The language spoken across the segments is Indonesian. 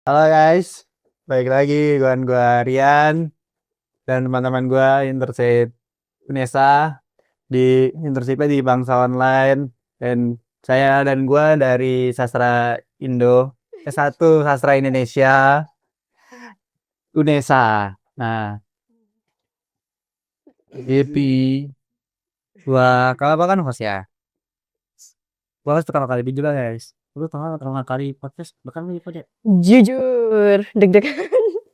Halo guys, balik lagi dengan gua Rian dan teman-teman gua Intersit Unesa di Intersipnya di Bangsa Online dan saya dan gua dari Sastra Indo S1 Sastra Indonesia Unesa. Nah, Epi kalau apa kan host ya? Gua harus pertama kali juga guys. Lu pertama kali podcast bahkan di podcast. Jujur, deg-degan.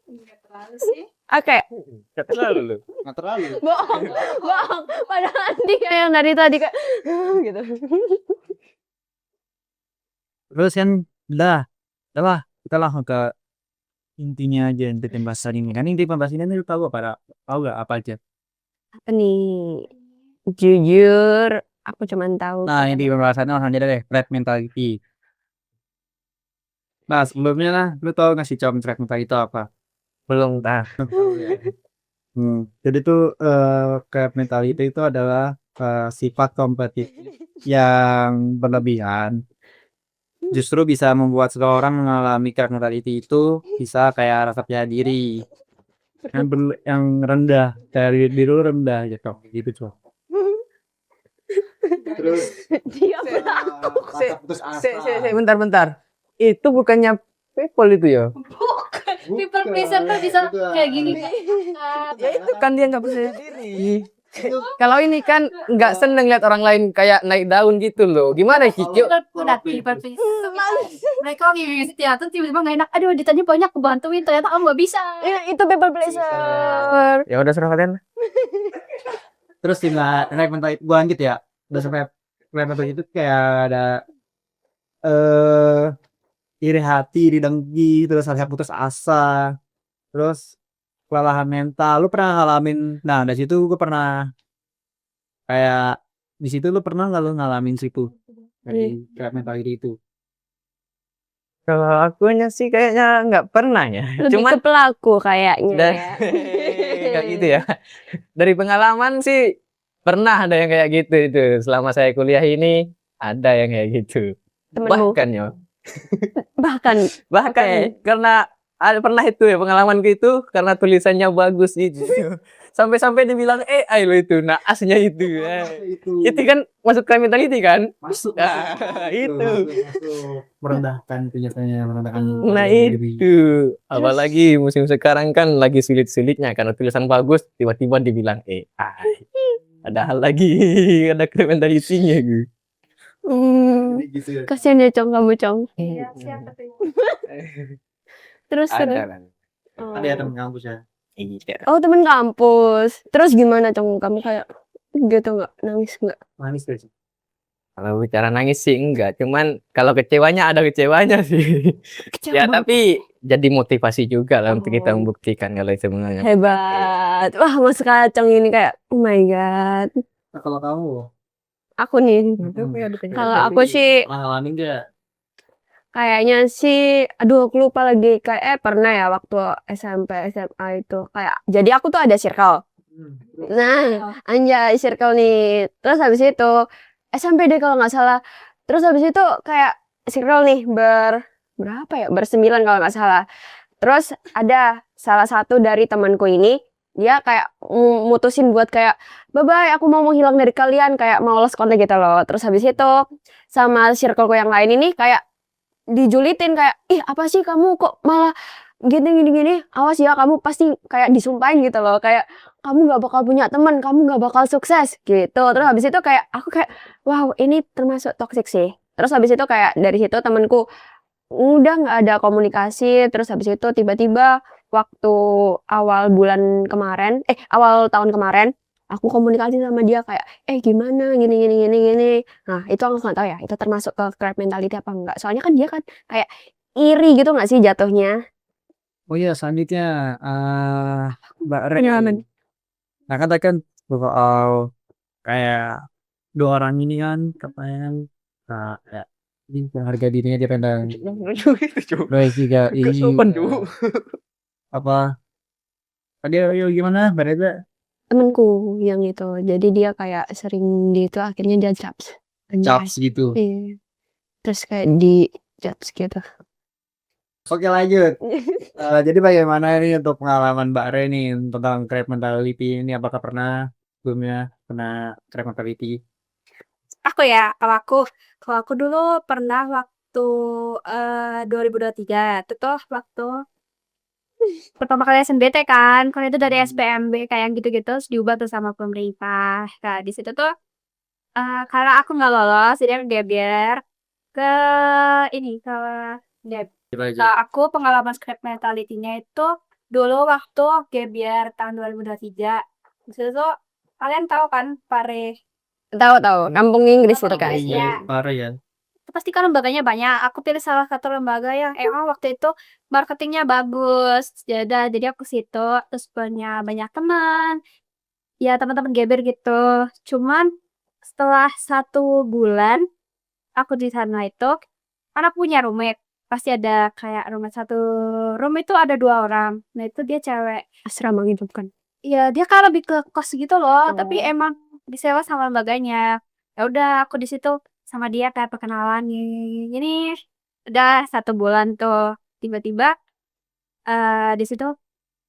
Enggak terlalu sih. Oke, Nggak terlalu lu. Nggak terlalu. bohong, bohong. Padahal Andi kayak yang dari tadi kayak gitu. Terus kan udah lah kita langsung ke intinya aja inti pembahasan ini. Kan inti pembahasan ini lu tahu gak apa aja? Apa nih? Jujur, aku cuman tahu. Nah, inti pembahasannya langsung aja deh, threat mentality. Nah, sebelumnya lah, lu tahu nggak sih threat mentality itu apa? Belum tahu. Jadi tuh threat mentality itu adalah sifat kompetitif yang berlebihan. Justru bisa membuat seseorang mengalami threat mentality itu bisa kayak rasa percaya diri yang rendah dari diri lu rendah gitu tuh. Terus Dia menakut. putus asa. Bentar. Itu bukannya people itu ya? Bukan. People pleaser tuh bisa kayak gini. Ya itu kan dia nggak percaya diri. Kalau ini kan nggak seneng lihat orang lain kayak naik daun gitu loh. Gimana Kikyo? Udah people pleaser. Mereka ngisi teater tiba-tiba nggak enak. Aduh, ditanya banyak kebantuin ternyata kamu nggak bisa. Ya, itu people pleaser. Ya udah serah kalian. Terus threat mentality gua lanjut ya. Udah sampai threat mentality itu kayak ada iri hati, iri dengki, terus rasa putus asa, terus kelelahan mental. Lu pernah ngalamin? Nah, dari situ gue pernah kayak di situ lu pernah nggak lu ngalamin situ dari threat mentality itu? Kalau akunya sih kayaknya nggak pernah ya. Lebih Cuman ke pelaku kayaknya. dari Ya. kayak gitu ya. Dari pengalaman sih pernah ada yang kayak gitu itu. Selama saya kuliah ini ada yang kayak gitu. Temenmu? Bahkan ya, Bahkan Oke. karena ada pernah itu ya pengalamanku itu karena tulisannya bagus itu. Sampai-sampai dibilang AI lo itu. Nah, aslinya itu. Itu kan masuk crime mentality kan? Masuk. Nah, itu. Masuk. Merendahkan biasanya, merendahkan Nah diri. itu, apalagi musim sekarang kan lagi sulit-sulitnya karena tulisan bagus tiba-tiba dibilang AI. Padahal lagi ada mentalitinya gitu. Jadi gitu ya. Kasihan ya Cong, kamu Cong. Iya, siapa tuh? Terus Ada kan? Oh. Ada ya temen kampus ya. Iya. Oh, temen kampus. Terus gimana Cong? Kamu kayak gitu nggak? Nangis nggak? Manis deh. Kalau bicara nangis sih enggak, cuman kalau kecewanya ada kecewanya sih. Ya tapi jadi motivasi juga lah untuk kita Oh. membuktikan kalau sebenarnya. Hebat. Wah, Mas Kacang ini kayak oh my god. Nah, kalau kamu Aku nih. Kalau aku sih pernah ngalamin nggak? kayaknya sih aduh aku lupa lagi kayak pernah ya waktu SMP SMA itu kayak jadi aku tuh ada circle. Nah, anjay circle nih. Terus habis itu SMP deh kalau nggak salah. Terus habis itu kayak circle nih berapa ya? Bersembilan kalau nggak salah. Terus ada salah satu dari temanku ini dia kayak mutusin buat kayak bye-bye aku mau menghilang dari kalian kayak mau lost kontak gitu loh. Terus habis itu sama circleku yang lain ini kayak dijulitin kayak ih apa sih kamu kok malah gini awas ya kamu pasti kayak disumpahin gitu loh kayak kamu nggak bakal punya teman kamu nggak bakal sukses gitu. Terus habis itu kayak aku kayak wow ini termasuk toxic sih. Terus habis itu kayak dari situ temanku udah nggak ada komunikasi. Terus habis itu tiba-tiba waktu awal tahun kemarin aku komunikasi sama dia kayak gimana gini. Nah itu aku nggak tahu ya itu termasuk ke crab mentality apa enggak, soalnya kan dia kan kayak iri gitu nggak sih jatuhnya. Oh iya, selanjutnya Mbak Re. Pengalaman. Nah kan tadi kan soal kayak dua orang ini kan katanya kayak ini harga dirinya dia pendang. Baik juga ini apa? Tadi ayo gimana Mbak Reza? Temenku yang itu jadi dia kayak sering di itu akhirnya dia judge. Caps gitu. Iya. Terus kayak di judge gitu. Oke lanjut. Jadi bagaimana ini untuk pengalaman Mbak Re nih tentang crab mentality ini? Apakah pernah sebelumnya kena crab mentality? Aku ya, kalau aku dulu pernah waktu 2023 itu tuh waktu pertama kali SNBT kan, kalau itu dari SPMB kayak gitu-gitu terus diubah tuh sama pemerintah. Nah, di situ tuh karena aku nggak lolos, jadi aku geber ke ini ke Dep. Coba aja. Nah, aku pengalaman scrap mentality-nya itu dulu waktu geber tahun 2023. Di situ tuh kalian tahu kan Pare? Tahu kampung Inggris itu kan. Iya. Parah ya. Itu pasti kan lembaganya banyak. Aku pilih salah satu lembaga yang emang waktu itu marketingnya bagus. Jadi aku situ terus punya banyak teman. Ya teman-teman geber gitu. Cuman setelah 1 bulan aku di sana itu karena aku punya roommate. Pasti ada kayak roommate satu room itu ada 2 orang. Nah itu dia cewek. Asrama gitu kan. Iya dia kan lebih ke kos gitu loh. Tapi Oh. emang disewa sama lembaganya. Ya udah aku di situ sama dia kayak perkenalan gini. Udah 1 bulan tuh tiba-tiba di situ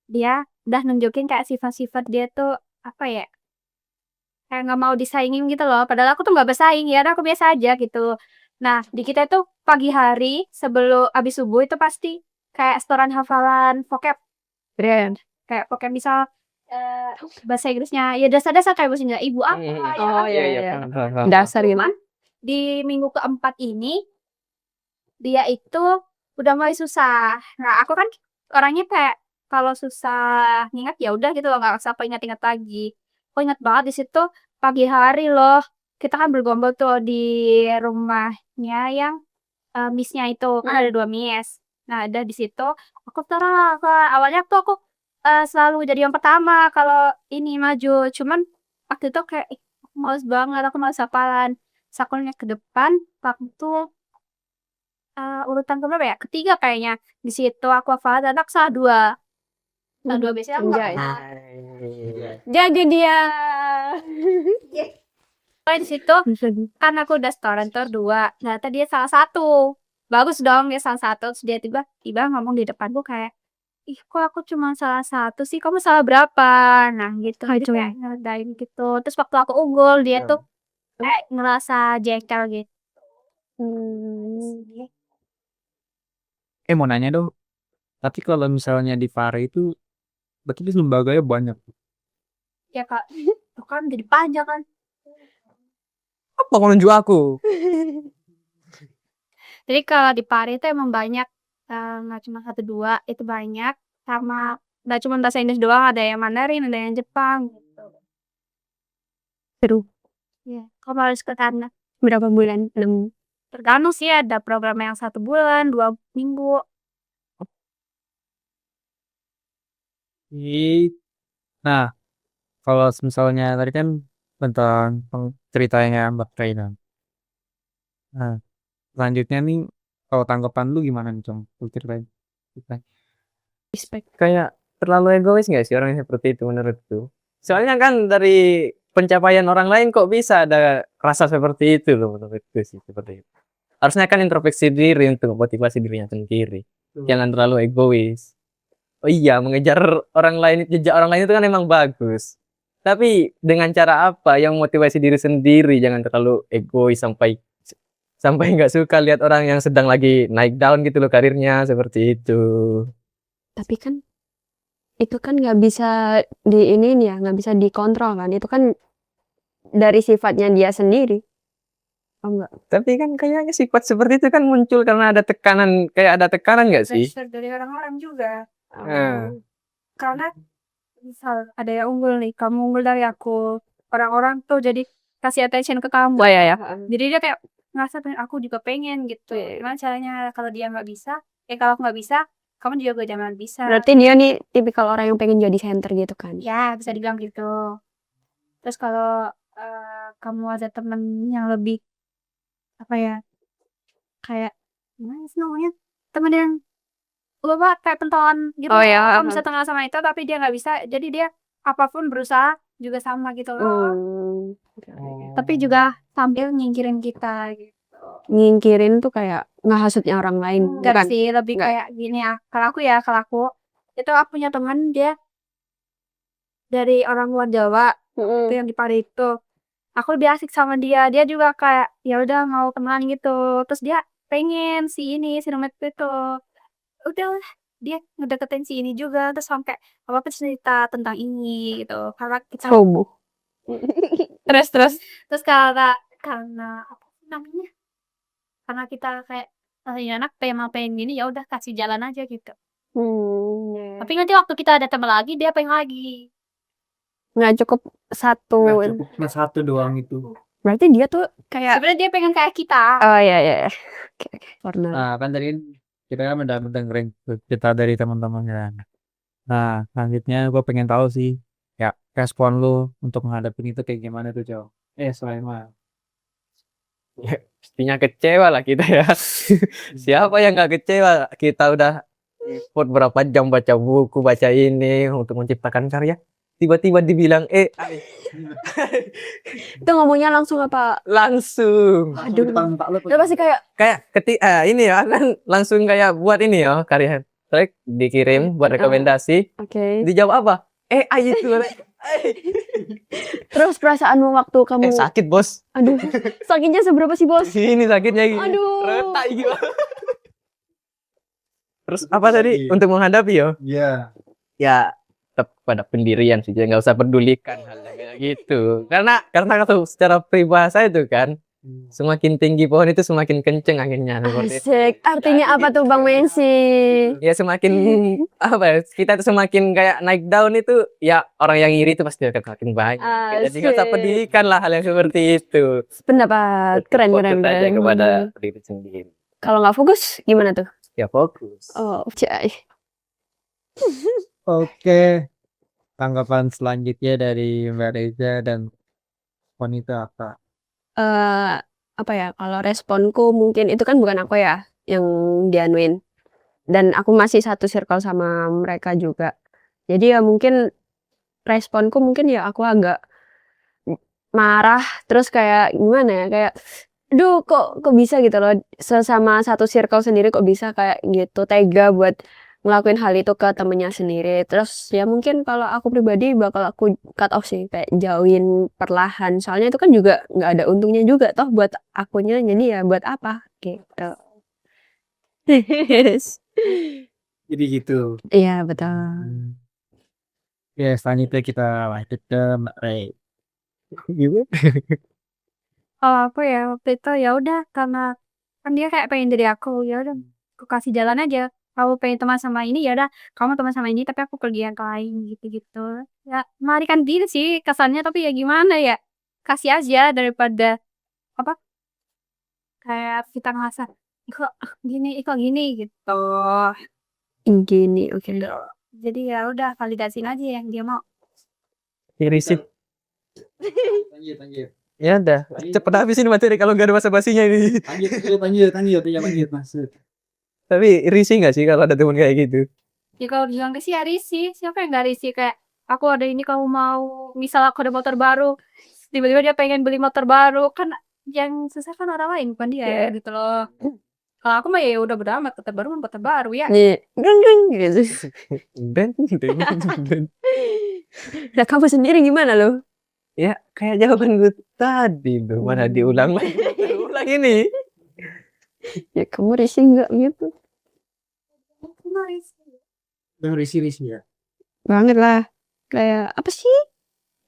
dia udah nunjukin kayak sifat-sifat dia tuh apa ya? Kayak nggak mau disaingin gitu loh. Padahal aku tuh nggak bersaing ya, aku biasa aja gitu. Nah, di kita itu pagi hari sebelum abis subuh itu pasti kayak setoran hafalan vocab. Keren. Kayak vocab misal bahasa Inggrisnya ya dasar-dasar kayak bahasa Inggris ibu apa Hmm. ya Oh apa. iya Iya, iya. paham. Dasar gitu. Cuman di minggu keempat ini dia itu udah mulai susah. Nah, aku kan orangnya kayak kalau susah ngingat ya udah gitu loh, nggak usah aku ingat-ingat lagi. Aku ingat banget di situ pagi hari loh. Kita kan bergombol tuh di rumahnya yang misnya itu kan ada 2 miss. Nah, ada di situ aku taruh awalnya tuh aku selalu jadi yang pertama kalau ini maju. Cuman waktu itu kayak "Ih, aku males banget, aku males hafalan. Sakulnya ke depan waktu urutan keberapa ya? Ketiga kayaknya. Di situ aku hafal anak salah 2. Salah 2 biasanya aku nggak Anjay. pernah. Jadi dia. Pokoknya di situ kan aku udah setoran tuh 2. Ternyata dia salah 1. Bagus dong dia salah 1. Terus dia tiba-tiba ngomong di depanku kayak, "Ih, kok aku cuma salah 1 sih? Kamu salah berapa?" Nah, gitu. Dia kayak ngerendahin gitu. Terus waktu aku unggul dia tuh kayak ngerasa jengkel gitu. Hmm. Mau nanya dong. Tapi kalau misalnya di Pare itu berarti di lembaganya banyak. Ya Kak, itu kan jadi panjang kan. Apa kau nunjuk aku? Jadi kalau di Pare itu emang banyak, nggak cuma 1 2 itu banyak, sama nggak cuma bahasa Inggris doang, ada yang Mandarin, ada yang Jepang gitu. Seru. Iya, kamu harus ke sana. Berapa bulan? Belum. Tergantung sih ada program yang 1 bulan, 2 minggu. Nah, kalau misalnya tadi kan tentang ceritanya Mbak Reina. Nah, selanjutnya nih kalau tanggapan lu gimana nih, Cong? Lu ceritain. Ceritain. Respect. Kayak terlalu egois nggak sih orang yang seperti itu menurutku? Soalnya kan dari pencapaian orang lain kok bisa ada rasa seperti itu loh menurutku sih seperti itu. Harusnya kan introspeksi diri untuk motivasi dirinya sendiri. Jangan terlalu egois. Oh iya, mengejar orang lain, jejak orang lain itu kan emang bagus. Tapi dengan cara apa yang motivasi diri sendiri, jangan terlalu egois sampai sampai nggak suka lihat orang yang sedang lagi naik down gitu loh karirnya seperti itu. Tapi kan itu kan nggak bisa di ini ya, nggak bisa dikontrol kan. Itu kan dari sifatnya dia sendiri. Oh enggak. Tapi kan kayaknya sifat seperti itu kan muncul karena ada tekanan, kayak ada tekanan nggak sih? Pressure dari orang-orang juga. Nah, Karena misal ada yang unggul nih, kamu unggul dari aku. Orang-orang tuh jadi kasih attention ke kamu. Wah ya. Jadi dia kayak ngerasa pengen aku juga pengen gitu. Gimana caranya kalau dia nggak bisa? Kalau aku nggak bisa, kamu juga jangan bisa. Berarti dia nih tipikal orang yang pengen jadi center gitu kan. Ya bisa dibilang gitu. Terus kalau kamu ada temen yang lebih apa ya? Kayak gimana sih namanya? Temen yang bapak kayak pentolan gitu. Oh ya. Kamu bisa kenal sama itu tapi dia nggak bisa. Jadi dia apapun berusaha juga sama gitu loh. Hmm. Tapi juga sambil nyingkirin kita gitu. nyingkirin tuh kayak ngehasutnya orang lain, Enggak bukan? sih, lebih Enggak. kayak gini ya. Kalau aku itu aku punya teman dia dari orang luar Jawa, itu yang di Pare itu. Aku lebih asik sama dia. Dia juga kayak ya udah mau temenan gitu. Terus dia pengen si roommateku itu. Udah dia ngedeketin si ini juga terus sampai apa cerita tentang ini gitu. Karena kita Homo. Terus. terus karena apa sih namanya? Karena kita kayak ya anak pengen gini ya udah kasih jalan aja gitu. Ya. Tapi nanti waktu kita ada teman lagi dia pengen lagi. Nggak cukup satu. Nggak cukup cuma satu doang itu. Berarti dia tuh kayak Sebenarnya dia pengen kayak kita. oh ya. Oke. Corner. Nah, kan tadi kita kan udah mendengarin cerita dari teman-temannya. Nah, selanjutnya gue pengen tahu sih, ya respon lu untuk menghadapi itu kayak gimana tuh, Jo? Selain mah. Ya, pastinya kecewa lah kita ya. Siapa yang nggak kecewa? Kita udah effort berapa jam baca buku, baca ini untuk menciptakan karya. Tiba-tiba dibilang AI. Itu ngomongnya langsung apa? Langsung. Aduh. Tak lu Udah pasti kayak Kayak ini ya kan langsung kayak buat ini ya karya. Terus dikirim buat rekomendasi. oke. Dijawab apa? AI itu. Terus perasaanmu waktu kamu Sakit bos. aduh, sakitnya seberapa sih, Bos? Ini sakitnya gini. Aduh. Retak gitu. Terus apa tadi untuk menghadapi ya? Iya. Ya tetap pada pendirian sih, nggak usah pedulikan hal yang kayak gitu. Karena kalau secara peribahasa itu kan semakin tinggi pohon itu semakin kenceng anginnya. Seperti itu. Asik. Artinya apa tuh, Bang Messi? Ya semakin apa ya, kita tuh semakin kayak naik daun itu ya orang yang iri itu pasti akan makin banyak. Jadi nggak usah Asik. pedulikan lah hal yang seperti itu. Pendapat keren. Fokus aja kepada diri sendiri. Kalau nggak fokus gimana tuh? Ya fokus. Oh, cai. Oke. Tanggapan selanjutnya dari Mbak Reza dan wanita apa? Apa ya? Kalau responku mungkin itu kan bukan aku ya yang dianuin. Dan aku masih satu circle sama mereka juga. Jadi ya mungkin responku mungkin ya aku agak marah terus kayak gimana ya kayak aduh kok bisa gitu loh sesama satu circle sendiri kok bisa kayak gitu tega buat ngelakuin hal itu ke temennya sendiri terus ya mungkin kalau aku pribadi bakal aku cut off sih kayak jauhin perlahan soalnya itu kan juga nggak ada untungnya juga toh buat akunya jadi ya buat apa gitu. Jadi gitu. Iya betul. Ya, selanjutnya kita lanjut ke Mbak Rey. Gimana? Kalau aku ya waktu itu ya udah karena kan dia kayak pengen dari aku ya udah aku kasih jalan aja. Kamu pengen teman sama ini ya udah kamu teman sama ini tapi aku pergi yang lain gitu-gitu. Ya melarikan diri sih kesannya tapi ya gimana ya kasih aja daripada apa kayak kita ngerasa kok gini gitu. Gini oke. Jadi ya udah validasin aja yang dia mau. Irisin. Lanjut. Ya udah, cepet habis ini materi kalau nggak ada basa-basinya ini. Lanjut, maksud. Tapi risih nggak sih kalau ada teman kayak gitu? Ya kalau bilang risih ya risih. Siapa yang gak risih kayak aku ada ini kamu mau misal aku ada motor baru tiba-tiba dia pengen beli motor baru kan yang susah kan orang lain bukan dia ya gitu loh. Kalau aku mah ya udah beramat motor baru ya. Nih, geng gitu. Dan. Nah, kamu sendiri gimana lo? Ya kayak jawaban gue tadi loh, mana diulang lagi. Ulang ini. Ya kamu risih nggak gitu? Risih ya. Banget lah. Kayak apa sih?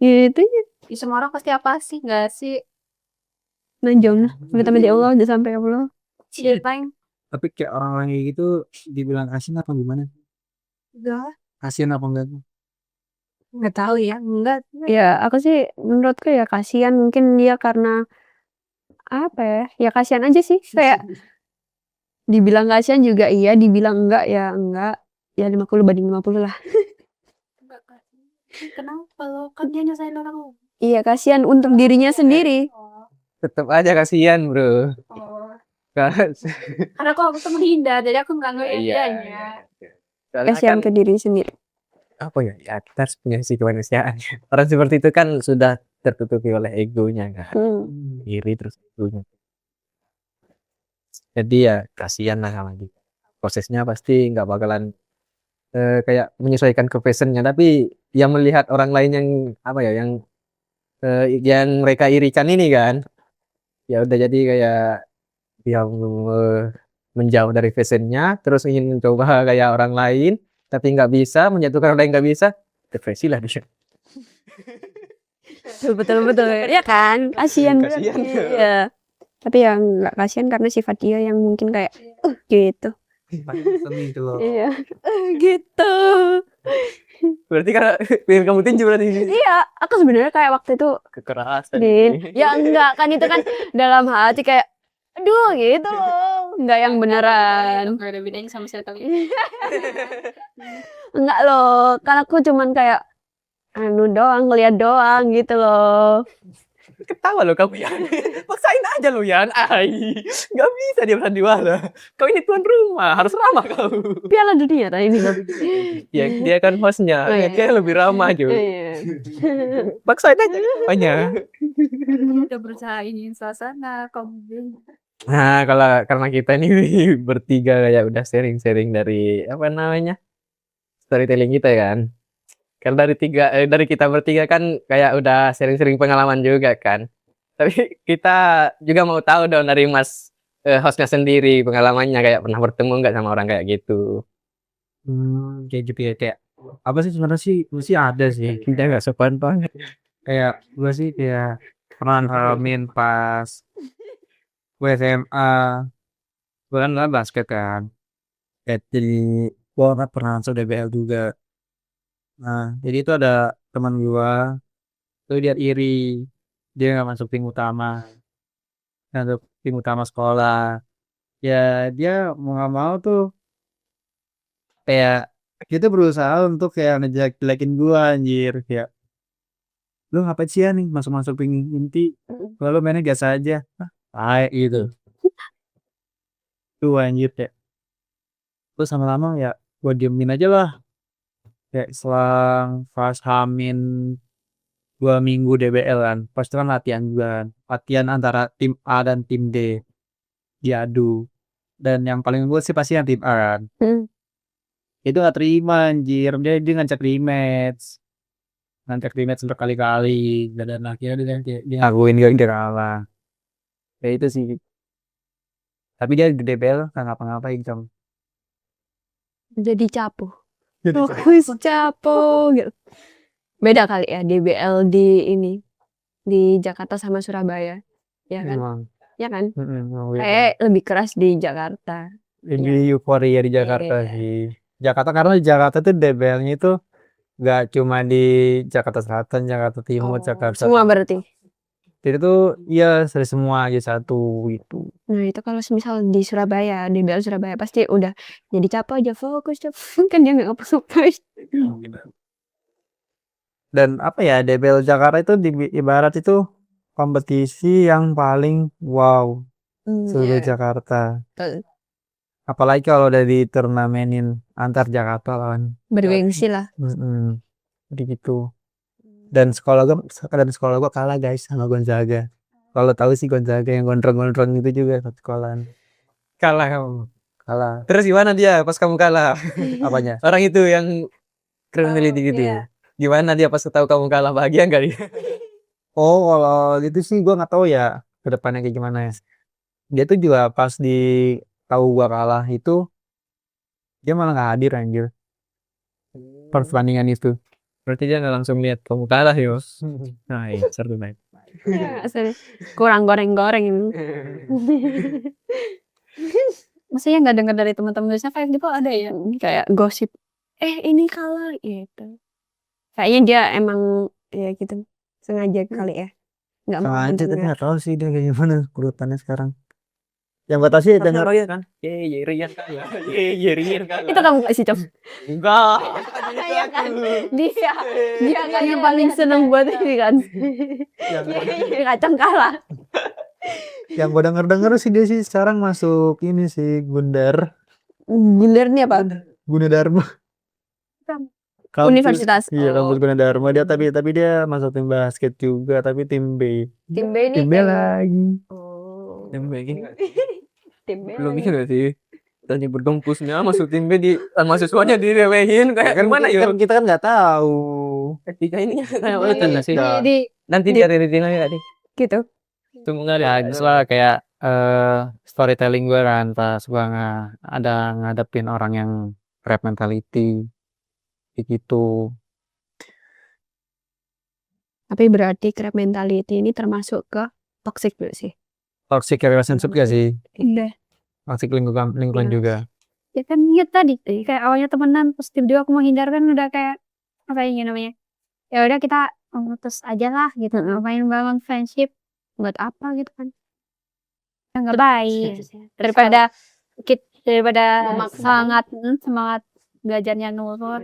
Gitu ya. Ya, semua orang pasti apa sih nggak sih? Najong lah. Minta di Allah udah sampai Allah. Ceritain. Tapi kayak orang-orang kayak gitu dibilang kasihan apa gimana? Enggak. Kasihan apa enggak? Nggak tahu ya. Enggak. Ya aku sih menurutku ya kasihan mungkin dia karena apa ya? Ya kasihan aja sih. Kayak dibilang kasihan juga iya, dibilang enggak ya enggak. Ya 50/50 lah. Enggak kasih. Kenapa lo? Kan dia nyesain orang. Iya kasihan untuk dirinya sendiri. Tetap aja kasihan bro. Karena aku tuh menghindar jadi aku nggak ngeliat dianya. Soalnya Kasihan kan, ke diri sendiri. apa ya, ya kita harus punya sisi kemanusiaan. Orang seperti itu kan sudah tertutupi oleh egonya kan. Iri terus egonya. Jadi ya kasihan lah sama dia. Prosesnya pasti nggak bakalan kayak menyesuaikan ke passionnya, tapi yang melihat orang lain yang apa ya, yang mereka irikan ini kan, ya udah jadi kayak dia menjauh dari passionnya, terus ingin mencoba kayak orang lain, tapi nggak bisa, menjatuhkan orang lain nggak bisa, depresi lah dia. betul betul ya kan, kasihan Kasihan. berarti. Iya. Tapi ya nggak kasihan karena sifat dia yang mungkin kayak gitu. Seni itu loh. Iya. Gitu. Berarti karena pengen kamu tinju berarti Iya, aku sebenarnya kayak waktu itu kekerasan. ya enggak kan, itu kan dalam hati kayak aduh gitu loh, enggak yang beneran. Nggak ada bedanya sama circle. Enggak loh, kan aku cuman kayak anu doang, ngeliat doang gitu loh. Ketawa loh kamu ya. Paksain aja lo Yan. Ai. Gak bisa dia bersandiwara. Kau ini tuan rumah, harus ramah kau. Piala Dunia tadi ini. Ya, dia kan hostnya. Oh, iya. Dia lebih ramah juga. Iya. Paksain aja kedepannya. Udah berusaha ini suasana kamu. Nah, karena kita ini bertiga kayak udah sharing-sharing dari apa namanya? Storytelling kita kan. Karena dari kita bertiga kan kayak udah sering-sering pengalaman juga kan. Tapi kita juga mau tahu dong dari Mas hostnya sendiri pengalamannya kayak pernah bertemu nggak sama orang kayak gitu. Kayak gitu ya, kayak apa sih sebenarnya sih? Gue sih ada sih. Kita nggak sopan banget. Kayak gue sih kayak pernah ngalamin pas gue SMA. Gue kan lah basket kan. Kayak jadi gue pernah masuk DBL juga. Nah, jadi itu ada teman gua, tuh dia iri, dia nggak masuk tim utama, nggak masuk tim utama sekolah. Ya dia mau nggak mau tuh kayak kita berusaha untuk kayak ngejelek-jelekin gua anjir, kayak lu ngapain sih ya nih masuk-masuk tim inti, lalu mainnya biasa aja, kayak gitu. Tuh anjir kayak, terus lama-lama ya gua diemin aja lah, kayak selang pas Hamin 2 minggu DBL kan, pas itu kan latihan juga kan, latihan antara tim A dan tim D diadu, dan yang paling unggul sih pasti yang tim A kan. Hmm. Itu gak terima anjir, dia ngajak rematch berkali-kali, dan akhirnya dia ngakuin dia kalah, kayak itu sih. Tapi dia di DBL gak ngapa-ngapain kan. Jadi capo. Fokus capo gitu. Beda kali ya DBL di Jakarta sama Surabaya. Ya kan? Emang Ya kan? emang Kayak lebih keras di Jakarta. lebih euforia di Jakarta Iya. sih. Jakarta, karena di Jakarta tuh DBL-nya itu gak cuma di Jakarta Selatan, Jakarta Timur, Jakarta. Semua berarti. Jadi tuh iya dari semua aja satu itu. Nah, itu kalau misal di Surabaya, DBL Surabaya pasti udah jadi capo aja, fokus capo. Kan dia nggak ngapa-ngapain. Dan apa ya, DBL Jakarta itu ibarat itu kompetisi yang paling wow seluruh Iya, Jakarta. betul. Apalagi kalau udah diturnamenin antar Jakarta lawan. Bergengsi lah. Jadi gitu. Dan sekolah gua kalah guys sama Gonzaga. Kalau tahu sih Gonzaga yang gondrong-gondrong itu juga satu sekolahan. Kalah kamu. Kalah. Terus gimana dia pas kamu kalah? Apanya? Orang itu yang criminality gitu iya. ya. Gimana dia pas tahu kamu kalah, bahagia nggak dia? Oh, kalau gitu sih gua nggak tahu ya ke depannya kayak gimana ya. Dia tuh juga pas tahu gua kalah itu dia malah nggak hadir anjir pertandingan itu. Berarti dia nggak langsung lihat kamu kalah ya. Nah, iya, seru banget. Ya, asli. Kurang goreng-goreng ini. Maksudnya nggak dengar dari teman-teman biasanya kayak gitu ada ya? Kayak gosip. Ini kalah gitu. Kayaknya dia emang ya gitu sengaja kali ya. Nggak mau Sengaja, tapi dengar. nggak tahu sih dia kayak gimana urutannya sekarang. Yang gua tahu sih dengar Bahagia kan? Ye Rian kalah. Ye Rian kalah. Itu kamu gak sih, Cok? Enggak. Iya kan? Dia kan yang paling seneng buat ini kan. Iya, kacang kalah. yang gua denger sih dia sih sekarang masuk ini sih Gundar Gundarnya apa? Gunadarma. Kampus- Universitas. Iya, kampus Gunadarma dia, tapi dia masuk tim basket juga, tapi tim B. Tim B ini Tim B kayak- lagi. Oh. Yang begini. belum ini sih. Dan nyebut kampusnya masuk tim B mahasiswanya direwehin kayak gimana ya? Kita kan nggak tahu. Etika ini kayak apa tuh sih? di Nanti di- dari retina tadi. gitu. Tunggu nggak Ya, ada. misalnya kayak storytelling gue kan pas gue ada ngadepin orang yang crab mentality kayak gitu. Tapi berarti crab mentality ini termasuk ke toxic gak sih? Toxic relationship gak sih? Udah. Toxic lingkungan Iya. juga. Ya kan ya tadi kayak awalnya temenan terus tiba-tiba aku menghindar kan udah kayak apa yang namanya. Ya udah kita memutus aja lah gitu. Ngapain bangun friendship buat apa gitu kan. Ya nggak baik. Daripada semangat belajarnya nurun.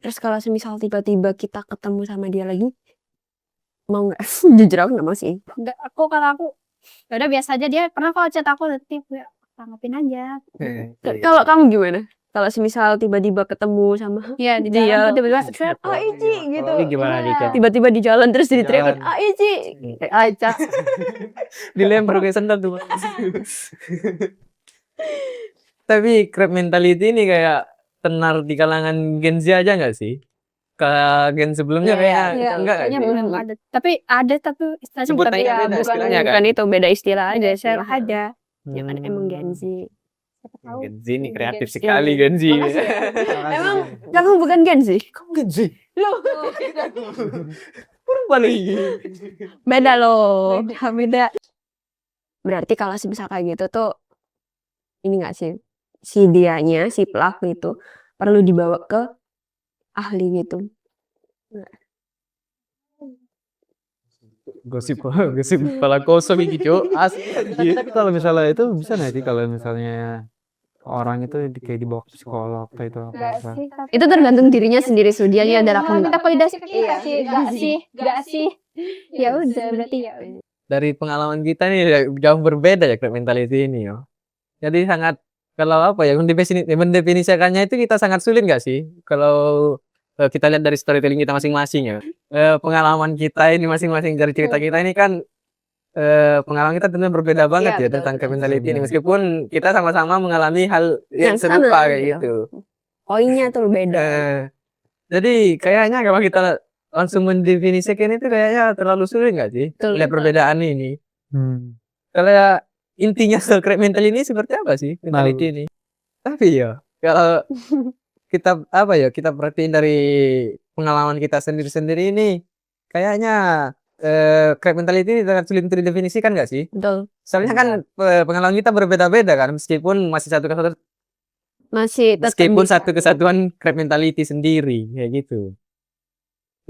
Terus kalau semisal tiba-tiba kita ketemu sama dia lagi, mau nggak? Jujur aku nggak mau sih. Enggak, kalau aku ya udah biasa aja, dia pernah kalau chat aku detik ya tanggapin aja. Kalau kamu gimana? Kalau semisal tiba-tiba ketemu sama Ya di dia, jalan tuh tiba-tiba Ici gitu. Tapi gimana nih, Cak? Tiba-tiba di jalan terus diteriakin, Jalan. Ici. Aca. Dilempar ke sendal tuh. Tapi crab mentality ini kayak tenar di kalangan Gen Z aja nggak sih? Ke gen sebelumnya kayak ya, enggak kayaknya sih? belum ada. Tapi ada istilahnya Sebutannya bukan- beda bukan- istilahnya kan? Bukan itu beda istilah aja. Istilah aja. Yang ada emang Gen Z. Siapa tahu. Gen Z ini kreatif Gen Z. sekali Gen Z. Emang kamu bukan Gen Z? Kamu Gen Z? Loh, Kurang balik. beda loh. Beda. Berarti kalau semisal kayak gitu tuh ini nggak sih? Si dianya, si pelaku itu perlu dibawa ke ahli gitu. Gosip kepala kosong gitu. Asli. Tapi kalau misalnya itu bisa nggak sih kalau misalnya orang itu kayak dibawa ke psikolog atau itu Enggak apa? sih, tapi Itu tergantung dirinya sendiri, dia ada apa minta enggak. validasi ke Iya. kita sih, enggak sih. Ya udah berarti ya. Dari pengalaman kita nih jauh berbeda ya crab mentality ini yo. Jadi sangat kalau apa ya mendefinisikannya itu kita sangat sulit nggak sih? Kalau kita lihat dari storytelling kita masing-masing ya. Pengalaman kita ini masing-masing dari cerita kita ini kan pengalaman kita tentunya berbeda banget Iya, ya betul, tentang crab betul. mentality ini meskipun kita sama-sama mengalami hal yang Yang sama, serupa kayak iya. gitu. Poinnya tuh beda. Jadi kayaknya kalau kita langsung mendefinisikan itu kayaknya terlalu sulit nggak sih? Betul. Lihat perbedaan ini. Hmm. Kalau ya, intinya soal crab mental ini seperti apa sih mentality ini? Tapi ya kalau kita apa ya kita perhatiin dari pengalaman kita sendiri-sendiri ini kayaknya crab mentality ini sangat sulit untuk didefinisikan nggak sih? Betul. Soalnya kan pengalaman kita berbeda-beda kan meskipun masih Masih tetap meskipun bisa. satu kesatuan crab mentality sendiri kayak gitu.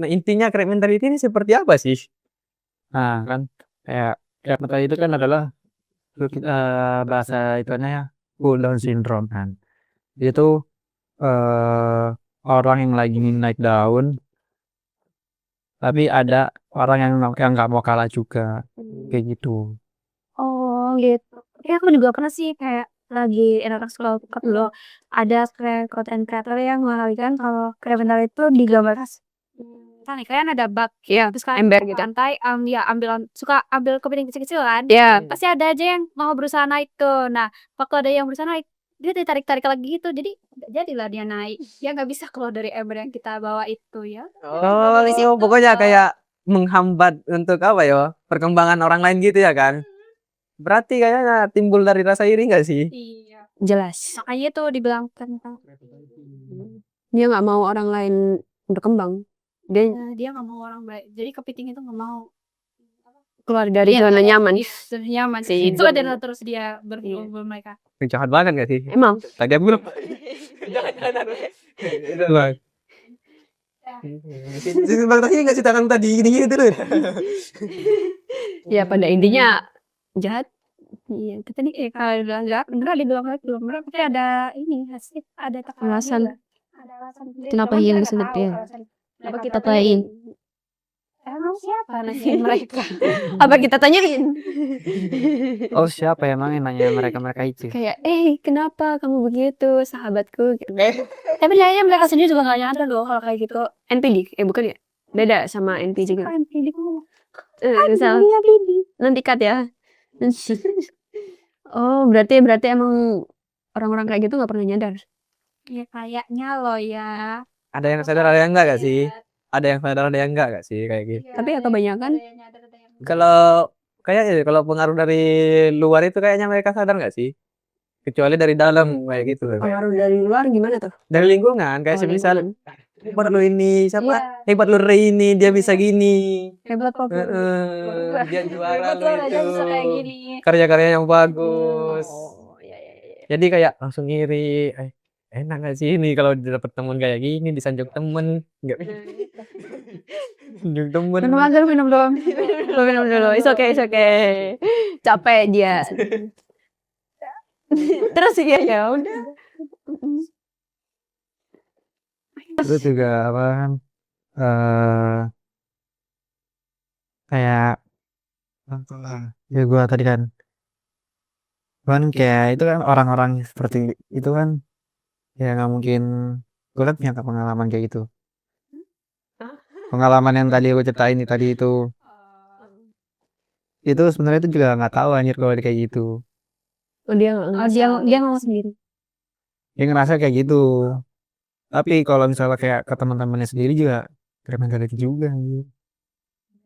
Nah intinya crab mentality ini seperti apa sih? Nah kan kayak mental itu kan adalah bahasa itunya ya cool down syndrome kan. Itu orang yang lagi naik daun tapi ada orang yang nggak mau kalah juga kayak gitu. Oh gitu. Ya aku juga pernah sih kayak lagi enak scroll TikTok dulu ada content creator yang mengalihkan kalau crab mentality itu digambar kan kalian ada bug Iya, terus kan ember gitu. santai suka ambil kepiting kecil-kecil kan Iya. pasti ada aja yang mau berusaha naik tuh. Nah waktu ada yang berusaha naik dia ditarik-tarik lagi gitu jadi nggak jadilah dia naik, dia nggak bisa keluar dari ember yang kita bawa itu ya. Oh, itu pokoknya kayak menghambat untuk apa ya perkembangan orang lain gitu ya kan? Berarti kayaknya timbul dari rasa iri nggak sih? Iya Jelas. makanya tuh dibilang kan Dia nggak mau orang lain berkembang. Dia dia nggak mau orang baik jadi kepiting itu nggak mau keluar dari zona nyaman. zona nyaman Si itu zona. ada terus dia berkumpul mereka. Jahat banget nggak sih? Emang. Tadi aku bilang. Itu bang. Bang tadi nggak ceritakan tadi ini gitu loh. Ya pada intinya jahat. Iya, kita nih kalau bilang jahat beneran dibilang jahat belum bener pasti ada ini hasil ada tekanan Alasan. juga. Ada alasan sendiri. Kenapa Cuman hilang kita nggak sedepnya? tahu alasan Apa mereka kita berapa. tanyain? Emang siapa nanyain mereka? Apa kita tanyain? Oh siapa emang yang nanya mereka itu? Kayak, kenapa kamu begitu, sahabatku? Gitu. Tapi kayaknya mereka sendiri juga nggak nyadar loh kalau kayak gitu. NPD, bukan ya? Beda sama NP juga. Kan pilih kamu. Misal, Iya, pilih. nanti cut ya. Oh, berarti emang orang-orang kayak gitu nggak pernah nyadar. Ya kayaknya lo ya. Ada yang sadar ada yang enggak gak sih? Ada yang sadar ada yang enggak gak sih kayak gitu? Tapi ya kebanyakan Kalau kayaknya kalau pengaruh dari luar itu kayaknya mereka sadar nggak sih? Kecuali dari dalam kayak gitu. pengaruh dari luar gimana tuh? Dari lingkungan kayak Oh, semisal lingkungan. hebat lu ini siapa? Iya. Hebat lu Ray ini dia bisa gini. Hebat kok. Dia juara Hebat lu lo Raja itu. bisa kayak gini. Karya-karya yang bagus. Oh, iya, iya, iya. Jadi kayak langsung iri. Enak gak sih ini kalau dapet temen kayak gini disanjung temen nggak sanjung temen. Minum aja, minum dulu. Minum dulu. It's okay, it's okay. Capek dia. Terus ya udah. Terus juga apa kan kayak ya gua tadi kan kayak itu kan orang-orang seperti itu kan ya nggak mungkin gua kan punya pengalaman kayak gitu. Pengalaman yang tadi gua ceritain tadi itu sebenarnya itu juga nggak tahu anjir kalau dia kayak gitu. Oh, dia Oh, dia ngomong sendiri. Dia ngerasa kayak gitu. Tapi kalau misalnya kayak ke teman-temannya sendiri juga keren gitu juga anjir.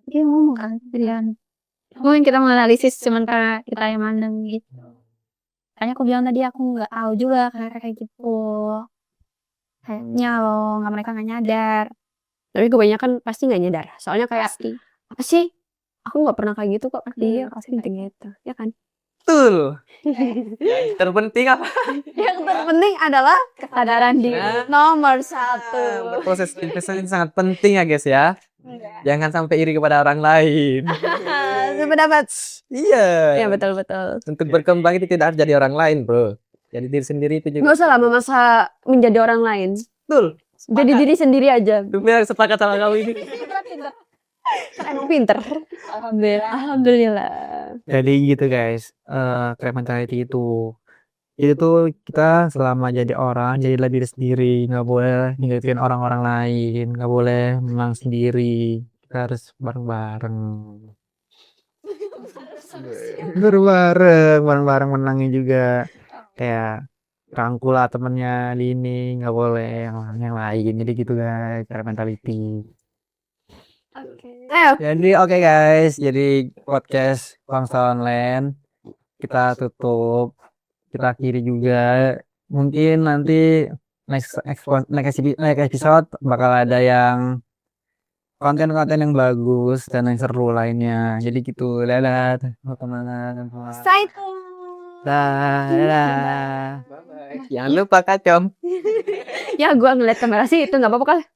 Dia ngomong kan pilihan. Mungkin kita menganalisis sementara kita yang mandang gitu. Makanya aku bilang tadi aku nggak tahu juga kayak gitu. Kayaknya lo mereka nggak nyadar. Tapi kebanyakan pasti nggak nyadar. Soalnya kayak Pasti. apa sih? Aku nggak pernah kayak gitu kok. Iya, pasti gitu. Ya kan? Betul. Yang terpenting apa? Yang terpenting adalah kesadaran diri nomor satu. Berproses investasi ini sangat penting ya guys ya. Jangan sampai iri kepada orang lain. Sependapat. Iya. Ya betul. Untuk berkembang itu tidak harus jadi orang lain, bro. Jadi diri sendiri itu juga. Nggak usah lah memaksa menjadi orang lain. Betul. Jadi diri sendiri aja. Dunia sepakat sama kau ini. Emang pinter. Alhamdulillah. Jadi gitu guys, crab mentality itu tuh kita selama jadi orang jadilah diri sendiri, nggak boleh ngikutin orang-orang lain, nggak boleh menang sendiri, kita harus bareng-bareng bareng-bareng menangnya juga, kayak rangkul lah temennya di ini, nggak boleh yang lain, jadi gitu guys cara mentality. Ayo. Jadi oke guys, jadi podcast Bangsa Online kita tutup, kita akhiri juga. Mungkin nanti next episode bakal ada yang konten-konten yang bagus dan yang seru lainnya. Jadi gitu, dadah teman-teman. Dadah. Jangan lupa kacom. Ya gua ngeliat kamera sih itu nggak apa-apa kali.